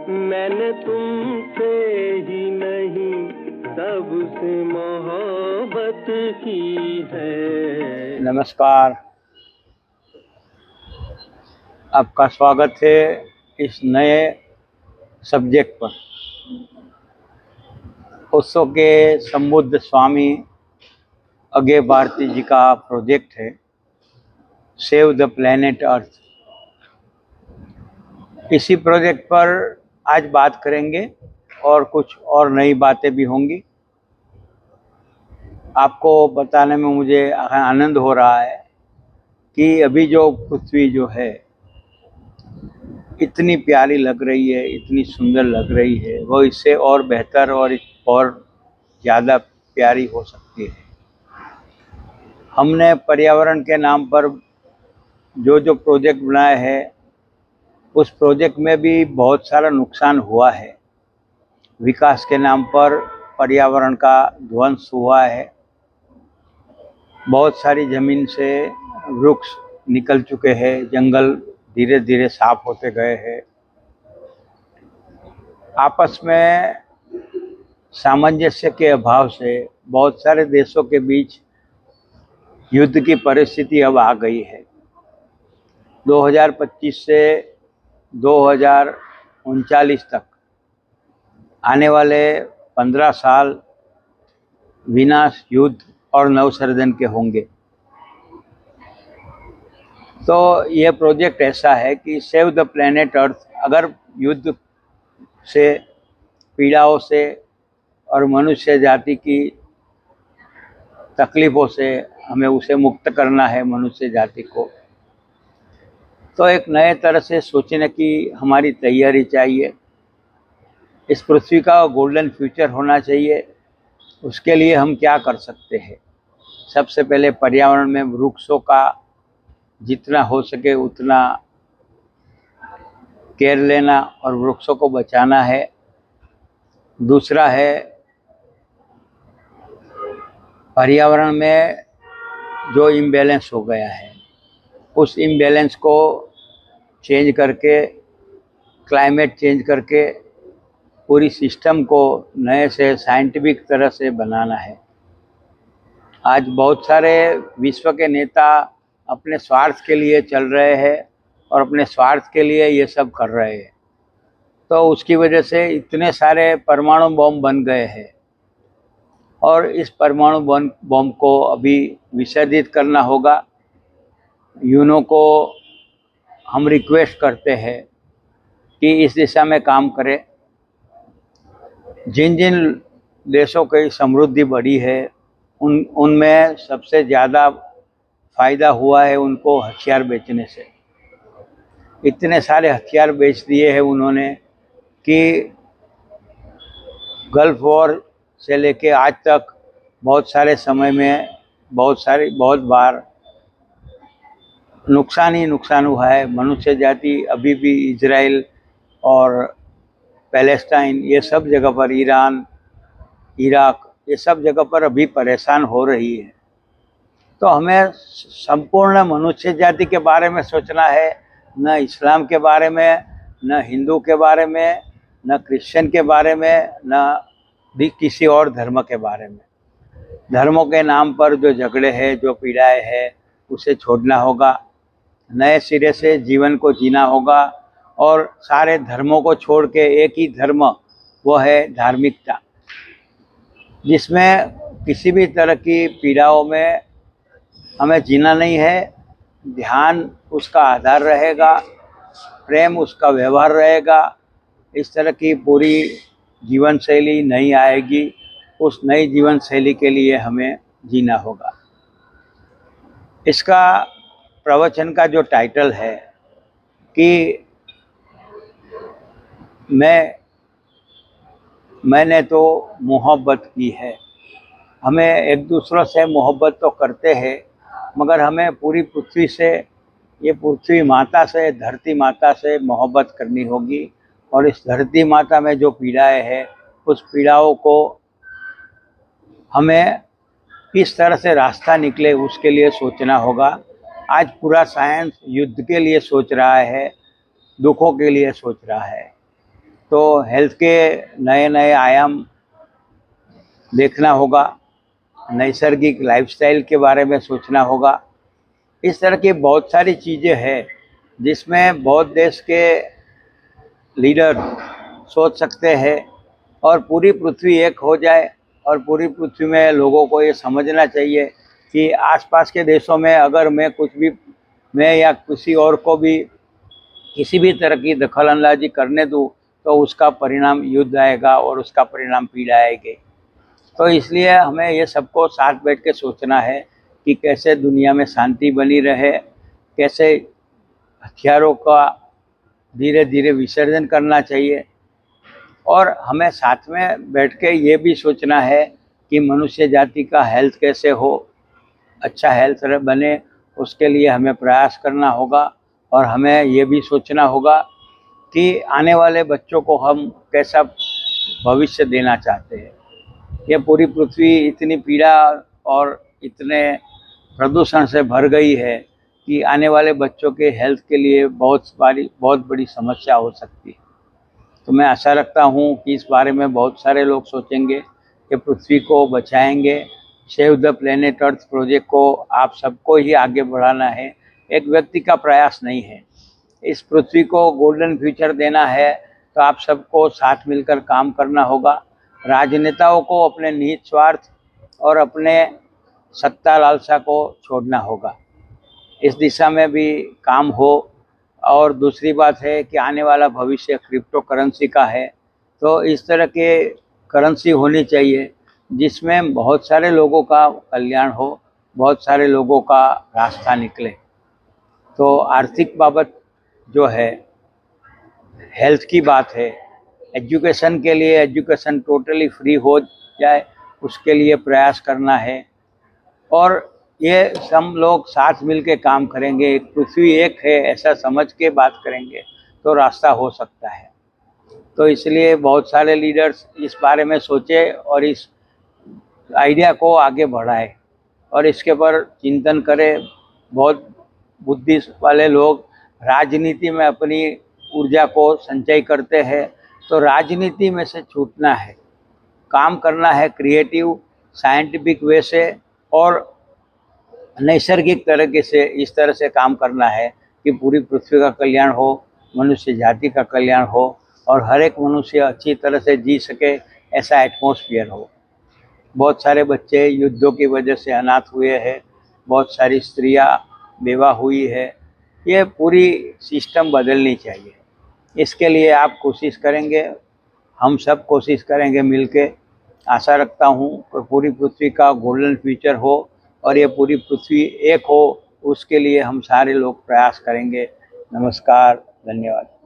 मैंने तुमसे ही नहीं सबसे मोहब्बत की है। नमस्कार, आपका स्वागत है इस नए सब्जेक्ट पर। ओशो के संबुद्ध स्वामी अज्ञे भारती जी का प्रोजेक्ट है सेव द प्लेनेट अर्थ। इसी प्रोजेक्ट पर आज बात करेंगे और कुछ और नई बातें भी होंगी। आपको बताने में मुझे आनंद हो रहा है कि अभी जो पृथ्वी जो है इतनी प्यारी लग रही है, इतनी सुंदर लग रही है, वो इससे और बेहतर और ज़्यादा प्यारी हो सकती है। हमने पर्यावरण के नाम पर जो प्रोजेक्ट बनाया है उस प्रोजेक्ट में भी बहुत सारा नुकसान हुआ है। विकास के नाम पर पर्यावरण का ध्वंस हुआ है। बहुत सारी ज़मीन से वृक्ष निकल चुके हैं, जंगल धीरे धीरे साफ होते गए हैं। आपस में सामंजस्य के अभाव से बहुत सारे देशों के बीच युद्ध की परिस्थिति अब आ गई है। 2025 से 2039 तक आने वाले 15 साल विनाश, युद्ध और नवसर्जन के होंगे। तो यह प्रोजेक्ट ऐसा है कि सेव द प्लेनेट अर्थ, अगर युद्ध से, पीड़ाओं से और मनुष्य जाति की तकलीफ़ों से हमें उसे मुक्त करना है मनुष्य जाति को, तो एक नए तरह से सोचने की हमारी तैयारी चाहिए। इस पृथ्वी का गोल्डन फ्यूचर होना चाहिए। उसके लिए हम क्या कर सकते हैं? सबसे पहले पर्यावरण में वृक्षों का जितना हो सके उतना केयर लेना और वृक्षों को बचाना है। दूसरा है पर्यावरण में जो इम्बैलेंस हो गया है उस इम्बैलेंस को चेंज करके, क्लाइमेट चेंज करके पूरी सिस्टम को नए से साइंटिफिक तरह से बनाना है। आज बहुत सारे विश्व के नेता अपने स्वार्थ के लिए चल रहे हैं और अपने स्वार्थ के लिए ये सब कर रहे हैं, तो उसकी वजह से इतने सारे परमाणु बम बन गए हैं और इस परमाणु बम को अभी विसर्जित करना होगा। यूनो को हम रिक्वेस्ट करते हैं कि इस दिशा में काम करें। जिन जिन देशों की समृद्धि बढ़ी है उनमें सबसे ज़्यादा फ़ायदा हुआ है उनको हथियार बेचने से। इतने सारे हथियार बेच दिए हैं उन्होंने कि गल्फ वॉर से लेके आज तक बहुत सारे समय में बहुत बार नुकसान ही नुकसान हुआ है। मनुष्य जाति अभी भी इजराइल और पैलेस्टाइन, ये सब जगह पर, ईरान, इराक, ये सब जगह पर अभी परेशान हो रही है। तो हमें संपूर्ण मनुष्य जाति के बारे में सोचना है, न इस्लाम के बारे में, न हिंदू के बारे में, न क्रिश्चियन के बारे में, न भी किसी और धर्म के बारे में। धर्मों के नाम पर जो झगड़े हैं, जो पीड़ाएं हैं, उसे छोड़ना होगा। नए सिरे से जीवन को जीना होगा और सारे धर्मों को छोड़ के एक ही धर्म, वो है धार्मिकता, जिसमें किसी भी तरह की पीड़ाओं में हमें जीना नहीं है। ध्यान उसका आधार रहेगा, प्रेम उसका व्यवहार रहेगा। इस तरह की पूरी जीवन शैली नहीं आएगी। उस नई जीवन शैली के लिए हमें जीना होगा। इसका प्रवचन का जो टाइटल है कि मैंने तो मोहब्बत की है। हमें एक दूसरों से मोहब्बत तो करते हैं, मगर हमें पूरी पृथ्वी से, ये पृथ्वी माता से, धरती माता से मोहब्बत करनी होगी। और इस धरती माता में जो पीड़ाएं हैं उस पीड़ाओं को हमें किस तरह से रास्ता निकले उसके लिए सोचना होगा। आज पूरा साइंस युद्ध के लिए सोच रहा है, दुखों के लिए सोच रहा है। तो हेल्थ के नए नए आयाम देखना होगा, नैसर्गिक लाइफस्टाइल के बारे में सोचना होगा। इस तरह की बहुत सारी चीज़ें हैं जिसमें बहुत देश के लीडर सोच सकते हैं और पूरी पृथ्वी एक हो जाए। और पूरी पृथ्वी में लोगों को ये समझना चाहिए कि आसपास के देशों में अगर मैं या किसी और को भी किसी भी तरह की दखल-अंदाज़ी करने दूँ तो उसका परिणाम युद्ध आएगा और उसका परिणाम पीड़ा आएगी। तो इसलिए हमें ये सबको साथ बैठ के सोचना है कि कैसे दुनिया में शांति बनी रहे, कैसे हथियारों का धीरे धीरे विसर्जन करना चाहिए। और हमें साथ में बैठ के ये भी सोचना है कि मनुष्य जाति का हेल्थ कैसे हो, अच्छा हेल्थ बने, उसके लिए हमें प्रयास करना होगा। और हमें ये भी सोचना होगा कि आने वाले बच्चों को हम कैसा भविष्य देना चाहते हैं। ये पूरी पृथ्वी इतनी पीड़ा और इतने प्रदूषण से भर गई है कि आने वाले बच्चों के हेल्थ के लिए बहुत बड़ी समस्या हो सकती है। तो मैं आशा रखता हूँ कि इस बारे में बहुत सारे लोग सोचेंगे कि पृथ्वी को बचाएंगे। Save the planet earth project को आप सबको ही आगे बढ़ाना है, एक व्यक्ति का प्रयास नहीं है। इस पृथ्वी को गोल्डन फ्यूचर देना है तो आप सबको साथ मिलकर काम करना होगा। राजनेताओं को अपने निहित स्वार्थ और अपने सत्ता लालसा को छोड़ना होगा, इस दिशा में भी काम हो। और दूसरी बात है कि आने वाला भविष्य क्रिप्टो करेंसी का है, तो इस तरह के करेंसी होनी चाहिए जिसमें बहुत सारे लोगों का कल्याण हो, बहुत सारे लोगों का रास्ता निकले। तो आर्थिक बाबत जो है, हेल्थ की बात है, एजुकेशन के लिए एजुकेशन टोटली फ्री हो जाए उसके लिए प्रयास करना है। और ये सब लोग साथ मिल के काम करेंगे, पृथ्वी एक है ऐसा समझ के बात करेंगे तो रास्ता हो सकता है। तो इसलिए बहुत सारे लीडर्स इस बारे में सोचे और इस आइडिया को आगे बढ़ाए और इसके पर चिंतन करें। बहुत बुद्धि वाले लोग राजनीति में अपनी ऊर्जा को संचय करते हैं, तो राजनीति में से छूटना है, काम करना है क्रिएटिव साइंटिफिक वे से और नैसर्गिक तरीके से। इस तरह से काम करना है कि पूरी पृथ्वी का कल्याण हो, मनुष्य जाति का कल्याण हो और हर एक मनुष्य अच्छी तरह से जी सके, ऐसा एटमॉस्फेयर हो। बहुत सारे बच्चे युद्धों की वजह से अनाथ हुए हैं, बहुत सारी स्त्रियां बेवा हुई है। ये पूरी सिस्टम बदलनी चाहिए, इसके लिए आप कोशिश करेंगे, हम सब कोशिश करेंगे मिलके। आशा रखता हूँ कि पूरी पृथ्वी का गोल्डन फ्यूचर हो और ये पूरी पृथ्वी एक हो, उसके लिए हम सारे लोग प्रयास करेंगे। नमस्कार, धन्यवाद।